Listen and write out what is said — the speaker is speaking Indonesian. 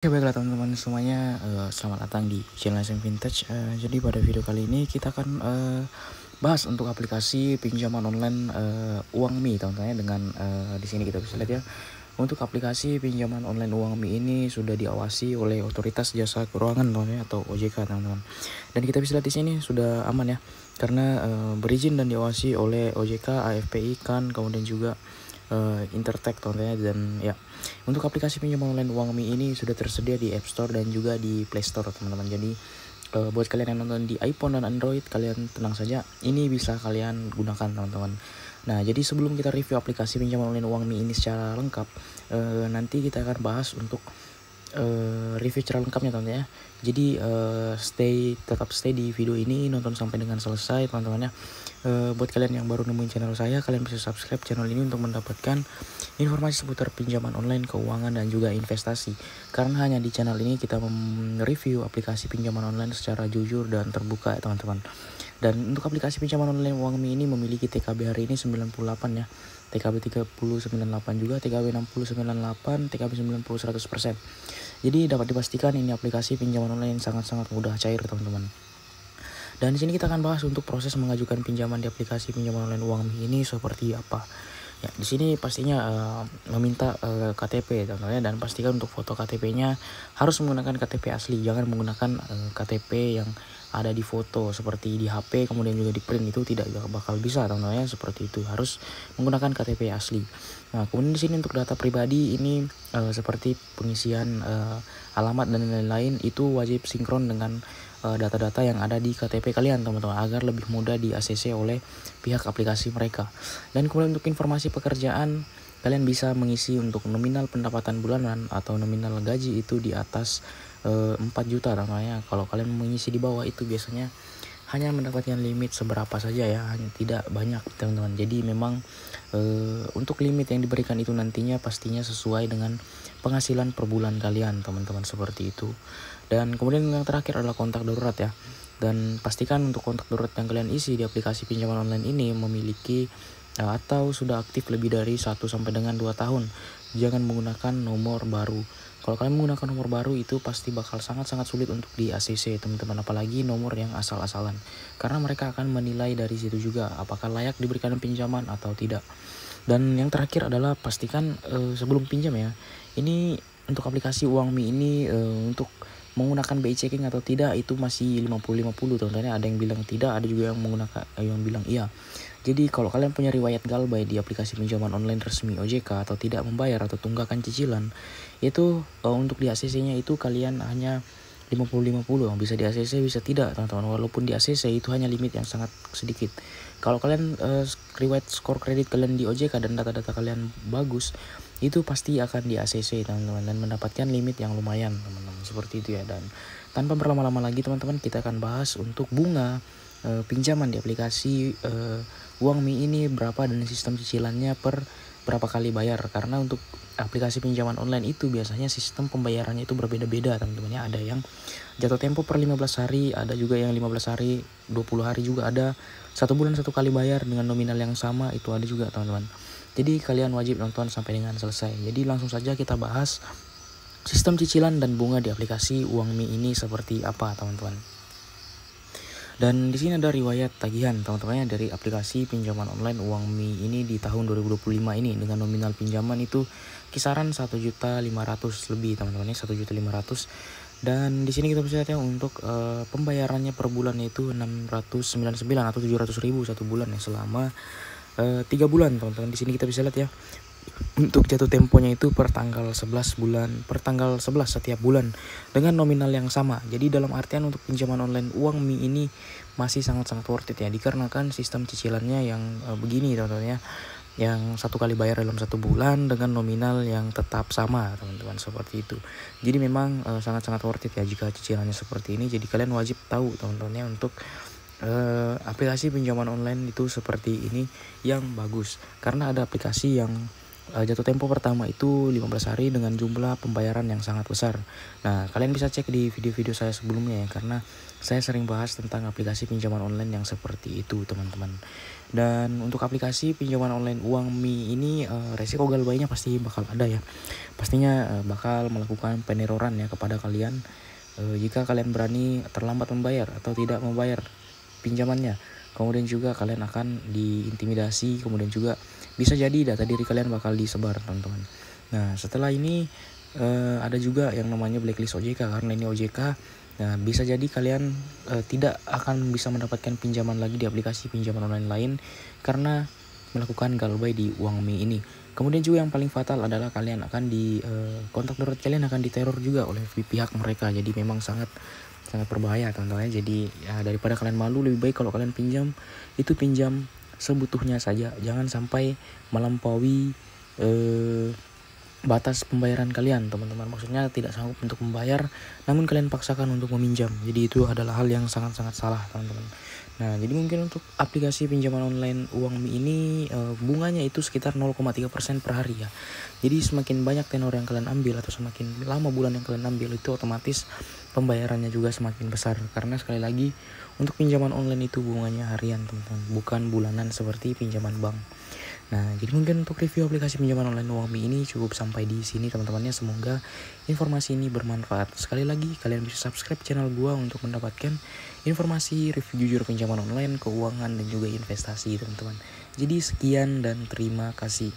Oke, baiklah teman-teman semuanya, selamat datang di channel SM Vintage. Jadi pada video kali ini kita akan bahas untuk aplikasi pinjaman online Uangmi, teman-teman ya. Dengan di sini kita bisa lihat ya, untuk aplikasi pinjaman online Uangmi ini sudah diawasi oleh Otoritas Jasa Keuangan, teman-teman ya, atau OJK, teman-teman. Dan kita bisa lihat di sini sudah aman ya, karena berizin dan diawasi oleh OJK, AFPI, KAN, kemudian juga Intertek, teman-teman ya. Dan ya, untuk aplikasi pinjaman online Uangmi ini sudah tersedia di App Store dan juga di Play Store, teman-teman. Jadi buat kalian yang nonton di iPhone dan Android, kalian tenang saja, ini bisa kalian gunakan, teman-teman. Nah, jadi sebelum kita review aplikasi pinjaman online Uangmi ini secara lengkap, nanti kita akan bahas untuk review secara lengkapnya, teman-teman ya. Jadi tetap stay di video ini, nonton sampai dengan selesai, teman-teman ya. Buat kalian yang baru nemuin channel saya, kalian bisa subscribe channel ini untuk mendapatkan informasi seputar pinjaman online, keuangan, dan juga investasi. Karena hanya di channel ini kita mereview aplikasi pinjaman online secara jujur dan terbuka ya, teman-teman. Dan untuk aplikasi pinjaman online Uangmi ini memiliki TKB hari ini 98 ya, TKB 3098 juga, TKB 6098, TKB 90 100%. Jadi dapat dipastikan ini aplikasi pinjaman online yang sangat-sangat mudah cair, teman-teman. Dan di sini kita akan bahas untuk proses mengajukan pinjaman di aplikasi pinjaman online Uangmi ini seperti apa. Ya, di sini pastinya meminta KTP, teman-teman, dan pastikan untuk foto KTP-nya harus menggunakan KTP asli, jangan menggunakan KTP yang ada di foto seperti di HP kemudian juga di print, itu tidak bakal bisa, teman-teman ya. Seperti itu, harus menggunakan KTP asli. Nah, kemudian di sini untuk data pribadi ini seperti pengisian alamat dan lain-lain itu wajib sinkron dengan data-data yang ada di KTP kalian, teman-teman, agar lebih mudah di ACC oleh pihak aplikasi mereka. Dan kemudian untuk informasi pekerjaan, kalian bisa mengisi untuk nominal pendapatan bulanan atau nominal gaji itu di atas 4 juta, namanya. Kalau kalian mengisi di bawah itu biasanya hanya mendapatkan limit seberapa saja ya, hanya tidak banyak, teman-teman. Jadi memang untuk limit yang diberikan itu nantinya pastinya sesuai dengan penghasilan per bulan kalian, teman-teman, seperti itu. Dan kemudian yang terakhir adalah kontak darurat ya. Dan pastikan untuk kontak darurat yang kalian isi di aplikasi pinjaman online ini memiliki atau sudah aktif lebih dari 1 sampai dengan 2 tahun. Jangan menggunakan nomor baru. Kalau kalian menggunakan nomor baru itu pasti bakal sangat-sangat sulit untuk di ACC, teman-teman, apalagi nomor yang asal-asalan. Karena mereka akan menilai dari situ juga apakah layak diberikan pinjaman atau tidak. Dan yang terakhir adalah pastikan sebelum pinjam ya, ini untuk aplikasi Uangmi ini untuk menggunakan BI checking atau tidak itu masih 50-50, teman-teman. Ada yang bilang tidak, ada juga yang menggunakan yang bilang iya. Jadi kalau kalian punya riwayat galbay di aplikasi pinjaman online resmi OJK atau tidak membayar atau tunggakan cicilan, itu untuk di ACC-nya itu kalian hanya 50-50, bisa di ACC bisa tidak, teman-teman. Walaupun di ACC itu hanya limit yang sangat sedikit. Kalau kalian riwayat skor kredit kalian di OJK dan data-data kalian bagus, itu pasti akan di ACC, teman-teman, dan mendapatkan limit yang lumayan, teman-teman, seperti itu ya. Dan tanpa berlama-lama lagi, teman-teman, kita akan bahas untuk bunga pinjaman di aplikasi Uangmi ini berapa dan sistem cicilannya per berapa kali bayar. Karena untuk aplikasi pinjaman online itu biasanya sistem pembayarannya itu berbeda-beda, teman-teman ya. Ada yang jatuh tempo per 15 hari, ada juga yang 15 hari, 20 hari juga ada. 1 bulan 1 kali bayar dengan nominal yang sama, itu ada juga, teman-teman. Jadi kalian wajib nonton sampai dengan selesai. Jadi langsung saja kita bahas sistem cicilan dan bunga di aplikasi Uangmi ini seperti apa, teman-teman. Dan di sini ada riwayat tagihan, teman-teman ya, dari aplikasi pinjaman online Uangmi ini di tahun 2025 ini dengan nominal pinjaman itu kisaran 1.500.000 lebih, teman-teman ya, 1.500.000. Dan di sini kita bisa lihat ya, untuk pembayarannya per bulan itu 699 atau 700.000 1 bulan ya, selama 3 bulan, teman-teman. Di sini kita bisa lihat ya, untuk jatuh temponya itu per tanggal 11 setiap bulan dengan nominal yang sama. Jadi dalam artian untuk pinjaman online Uangmi ini masih sangat-sangat worth it ya, dikarenakan sistem cicilannya yang begini, teman-teman ya, yang 1 kali bayar dalam 1 bulan dengan nominal yang tetap sama, teman-teman, seperti itu. Jadi memang sangat-sangat worth it ya jika cicilannya seperti ini. Jadi kalian wajib tahu, teman-teman ya, untuk aplikasi pinjaman online itu seperti ini yang bagus. Karena ada aplikasi yang jatuh tempo pertama itu 15 hari dengan jumlah pembayaran yang sangat besar. Nah, kalian bisa cek di video-video saya sebelumnya ya, karena saya sering bahas tentang aplikasi pinjaman online yang seperti itu, teman-teman. Dan untuk aplikasi pinjaman online Uangmi ini resiko galbainya pasti bakal ada ya. Pastinya bakal melakukan peneroran ya kepada kalian jika kalian berani terlambat membayar atau tidak membayar pinjamannya. Kemudian juga kalian akan diintimidasi, kemudian juga bisa jadi data diri kalian bakal disebar, teman-teman. Nah, setelah ini ada juga yang namanya blacklist OJK, karena ini OJK. Nah, bisa jadi kalian tidak akan bisa mendapatkan pinjaman lagi di aplikasi pinjaman online lain karena melakukan galbay di Uangmi ini. Kemudian juga yang paling fatal adalah kalian akan kontak darurat kalian akan diteror juga oleh pihak mereka. Jadi memang sangat berbahaya, teman-teman. Jadi ya, daripada kalian malu, lebih baik kalau kalian pinjam itu pinjam sebutuhnya saja, jangan sampai melampaui batas pembayaran kalian, teman-teman. Maksudnya tidak sanggup untuk membayar namun kalian paksakan untuk meminjam. Jadi itu adalah hal yang sangat-sangat salah, teman-teman. Nah, jadi mungkin untuk aplikasi pinjaman online Uangmi ini bunganya itu sekitar 0,3% per hari ya. Jadi semakin banyak tenor yang kalian ambil atau semakin lama bulan yang kalian ambil, itu otomatis pembayarannya juga semakin besar. Karena sekali lagi untuk pinjaman online itu bunganya harian, teman-teman, bukan bulanan seperti pinjaman bank. Nah, jadi mungkin untuk review aplikasi pinjaman online Uangmi ini cukup sampai di sini, teman-temannya. Semoga informasi ini bermanfaat. Sekali lagi, kalian bisa subscribe channel gua untuk mendapatkan informasi review jujur pinjaman online, keuangan, dan juga investasi, teman-teman. Jadi sekian dan terima kasih.